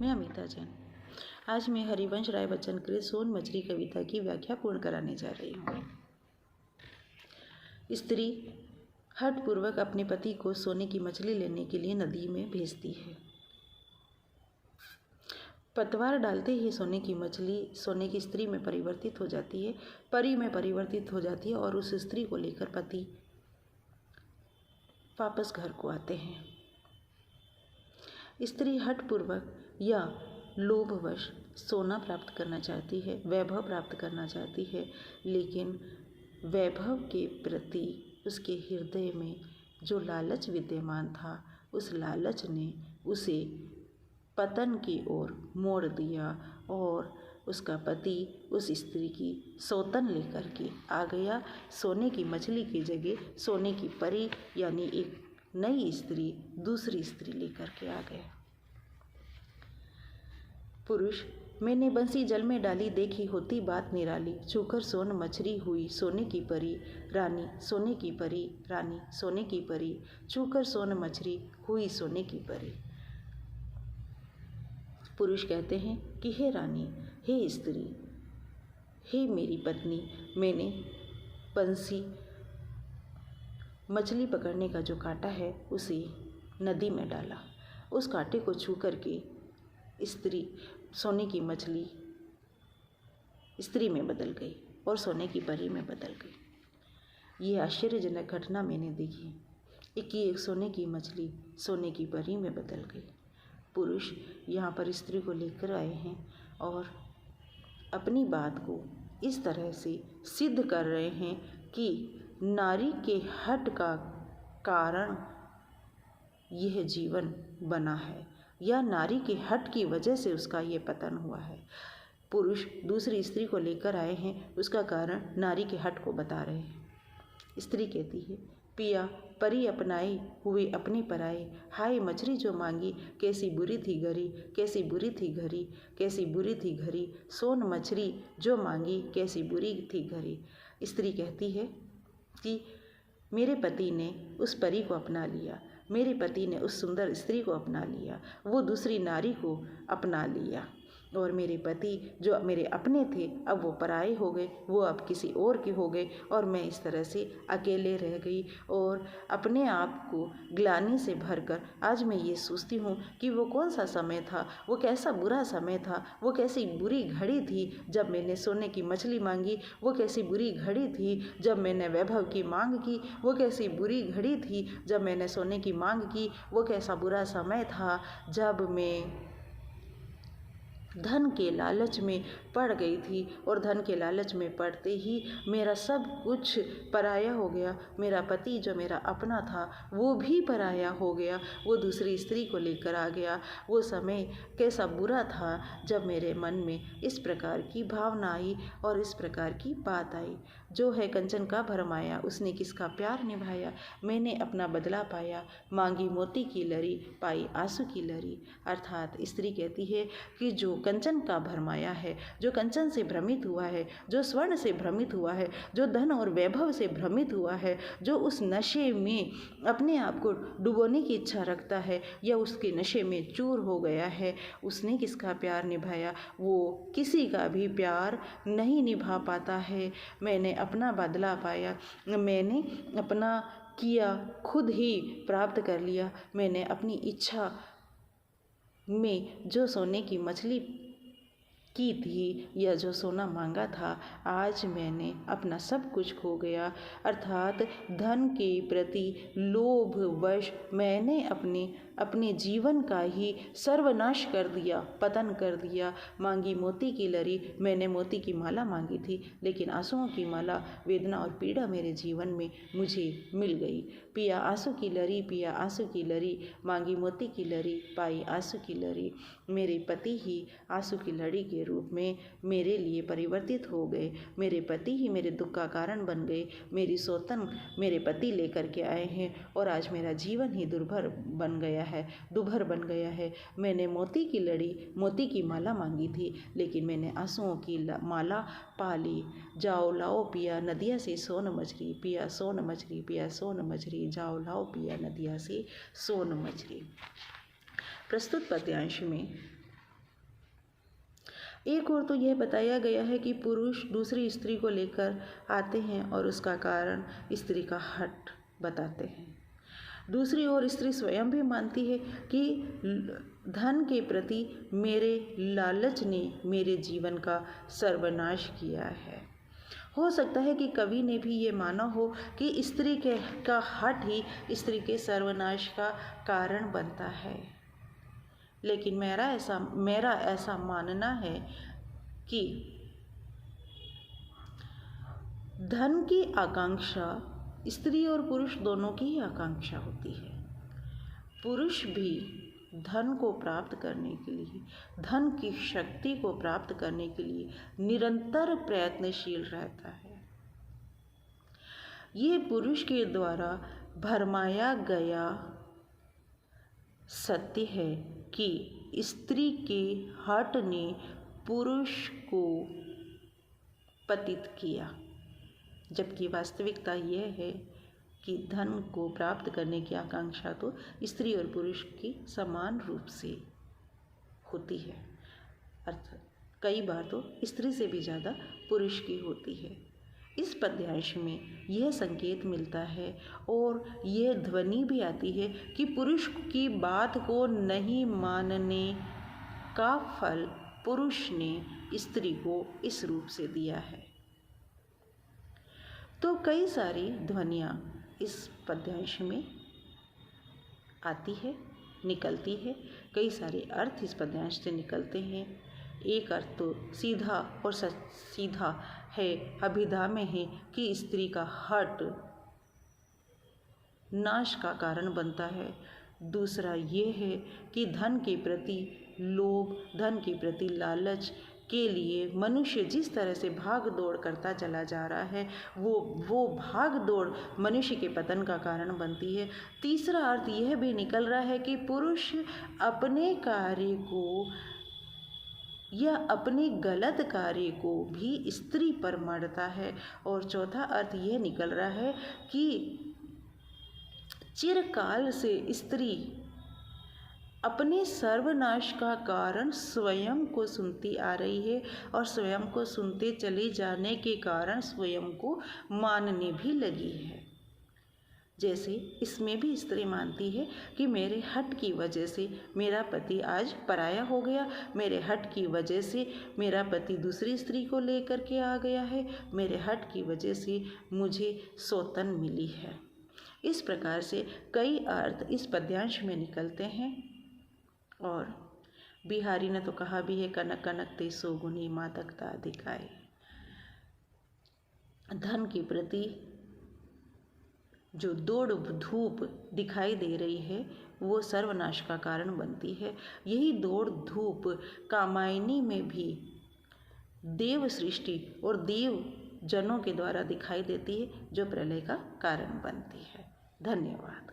मैं अमिता जैन। आज मैं हरिवंश राय बच्चन कृत सोन मछली कविता की व्याख्या पूर्ण कराने जा रही हूँ। स्त्री हठपूर्वक अपने पति को सोने की मछली लेने के लिए नदी में भेजती है। पतवार डालते ही सोने की मछली सोने की स्त्री में परिवर्तित हो जाती है, परी में परिवर्तित हो जाती है और उस स्त्री को लेकर पति वापस घर को आते हैं। स्त्री हठपूर्वक या लोभवश सोना प्राप्त करना चाहती है, वैभव प्राप्त करना चाहती है, लेकिन वैभव के प्रति उसके हृदय में जो लालच विद्यमान था, उस लालच ने उसे पतन की ओर मोड़ दिया और उसका पति उस स्त्री की सौतन लेकर के आ गया। सोने की मछली की जगह सोने की परी यानी एक नई स्त्री, दूसरी स्त्री लेकर के आ गया। पुरुष, मैंने बंसी जल में डाली, देखी होती बात निराली, छूकर सोन मछली हुई सोने की परी, रानी सोने की परी, रानी सोने की परी, छूकर सोन मछली हुई सोने की परी। पुरुष कहते हैं कि हे रानी, हे स्त्री, हे मेरी पत्नी, मैंने बंसी मछली पकड़ने का जो कांटा है उसे नदी में डाला। उस कांटे को छू करके स्त्री सोने की मछली स्त्री में बदल गई और सोने की परी में बदल गई। ये आश्चर्यजनक घटना मैंने देखी। एक सोने की मछली सोने की परी में बदल गई। पुरुष यहाँ पर स्त्री को लेकर आए हैं और अपनी बात को इस तरह से सिद्ध कर रहे हैं कि नारी के हठ का कारण यह जीवन बना है या नारी के हठ की वजह से उसका ये पतन हुआ है। पुरुष दूसरी स्त्री को लेकर आए हैं, उसका कारण नारी के हठ को बता रहे हैं। स्त्री कहती है, पिया परी अपनाए हुए अपने पराए, हाय मछली जो मांगी कैसी बुरी थी घरी, कैसी बुरी थी घरी, कैसी बुरी थी घरी, सोन मछली जो मांगी कैसी बुरी थी घरी। स्त्री कहती है कि मेरे पति ने उस परी को अपना लिया, मेरे पति ने उस सुंदर स्त्री को अपना लिया, वो दूसरी नारी को अपना लिया और मेरे पति जो मेरे अपने थे अब वो पराए हो गए, वो अब किसी और के हो गए और मैं इस तरह से अकेले रह गई। और अपने आप को ग्लानि से भरकर आज मैं ये सोचती हूँ कि वो कौन सा समय था, वो कैसा बुरा समय था, वो कैसी बुरी घड़ी थी जब मैंने सोने की मछली मांगी, वो कैसी बुरी घड़ी थी जब मैंने वैभव की मांग की, वो कैसी बुरी घड़ी थी जब मैंने सोने की मांग की, वो कैसा बुरा समय था जब मैं धन के लालच में पड़ गई थी और धन के लालच में पड़ते ही मेरा सब कुछ पराया हो गया। मेरा पति जो मेरा अपना था वो भी पराया हो गया, वो दूसरी स्त्री को लेकर आ गया। वो समय कैसा बुरा था जब मेरे मन में इस प्रकार की भावना आई और इस प्रकार की बात आई। जो है कंचन का भरमाया, उसने किसका प्यार निभाया, मैंने अपना बदला पाया, मांगी मोती की लरी, पाई आंसू की लरी। अर्थात स्त्री कहती है कि जो कंचन का भरमाया है, जो कंचन से भ्रमित हुआ है, जो स्वर्ण से भ्रमित हुआ है, जो धन और वैभव से भ्रमित हुआ है, जो उस नशे में अपने आप को डुबोने की इच्छा रखता है या उसके नशे में चूर हो गया है, उसने किसका प्यार निभाया? वो किसी का भी प्यार नहीं निभा पाता है। मैंने अपना बदला पाया, मैंने अपना किया, खुद ही प्राप्त कर लिया। मैंने अपनी इच्छा में जो सोने की मछली की थी या जो सोना मांगा था, आज मैंने अपना सब कुछ खो गया। अर्थात धन के प्रति लोभवश मैंने अपने जीवन का ही सर्वनाश कर दिया, पतन कर दिया। मांगी मोती की लरी, मैंने मोती की माला मांगी थी, लेकिन आंसुओं की माला, वेदना और पीड़ा मेरे जीवन में मुझे मिल गई। पिया आंसू की लरी, पिया आंसू की लरी, मांगी मोती की लरी, पाई आंसू की लरी। मेरे पति ही आंसू की लड़ी के रूप में मेरे लिए परिवर्तित हो गए। मेरे पति ही मेरे दुख का कारण बन गए। मेरी सौतन मेरे पति लेकर के आए हैं और आज मेरा जीवन ही दुर्भर बन गया है, दुभर बन गया है। मैंने मोती की लड़ी, मोती की माला मांगी थी, लेकिन मैंने आंसुओं की माला पा ली। जाओ लाओ पिया नदिया से सोन मछली, पिया सोन मछली, पिया सोन मछली, जाओ लाओ पिया नदिया से सोन मछली। प्रस्तुत पद्यांश में एक और तो यह बताया गया है कि पुरुष दूसरी स्त्री को लेकर आते हैं और उसका कारण स्त्री का हठ बताते हैं। दूसरी ओर स्त्री स्वयं भी मानती है कि धन के प्रति मेरे लालच ने मेरे जीवन का सर्वनाश किया है। हो सकता है कि कवि ने भी ये माना हो कि स्त्री का हठ ही स्त्री के सर्वनाश का कारण बनता है, लेकिन मेरा ऐसा मानना है कि धन की आकांक्षा स्त्री और पुरुष दोनों की ही आकांक्षा होती है। पुरुष भी धन को प्राप्त करने के लिए, धन की शक्ति को प्राप्त करने के लिए निरंतर प्रयत्नशील रहता है। ये पुरुष के द्वारा भरमाया गया सत्य है कि स्त्री के हठ ने पुरुष को पतित किया, जबकि वास्तविकता यह है कि धन को प्राप्त करने की आकांक्षा तो स्त्री और पुरुष की समान रूप से होती है। अर्थात कई बार तो स्त्री से भी ज़्यादा पुरुष की होती है। इस पद्यांश में यह संकेत मिलता है और यह ध्वनि भी आती है कि पुरुष की बात को नहीं मानने का फल पुरुष ने स्त्री को इस रूप से दिया है। तो कई सारी ध्वनियाँ इस पद्यांश में आती है, निकलती है। कई सारे अर्थ इस पद्यांश से निकलते हैं। एक अर्थ तो सीधा और सीधा है, अभिधा में है कि स्त्री का हठ नाश का कारण बनता है। दूसरा ये है कि धन के प्रति लोभ, धन के प्रति लालच के लिए मनुष्य जिस तरह से भाग दौड़ करता चला जा रहा है, वो भाग दौड़ मनुष्य के पतन का कारण बनती है। तीसरा अर्थ यह भी निकल रहा है कि पुरुष अपने कार्य को या अपने गलत कार्य को भी स्त्री पर मढ़ता है। और चौथा अर्थ यह निकल रहा है कि चिरकाल से स्त्री अपने सर्वनाश का कारण स्वयं को सुनती आ रही है और स्वयं को सुनते चले जाने के कारण स्वयं को मानने भी लगी है। जैसे इसमें भी स्त्री मानती है कि मेरे हठ की वजह से मेरा पति आज पराया हो गया, मेरे हठ की वजह से मेरा पति दूसरी स्त्री को लेकर के आ गया है, मेरे हठ की वजह से मुझे सौतन मिली है। इस प्रकार से कई अर्थ इस पद्यांश में निकलते हैं। और बिहारी ने तो कहा भी है, कनक कनक ते सोगुनी मादकता दिखाए। धन के प्रति जो दौड़ धूप दिखाई दे रही है वो सर्वनाश का कारण बनती है। यही दौड़ धूप कामायनी में भी देव सृष्टि और देव जनों के द्वारा दिखाई देती है, जो प्रलय का कारण बनती है। धन्यवाद।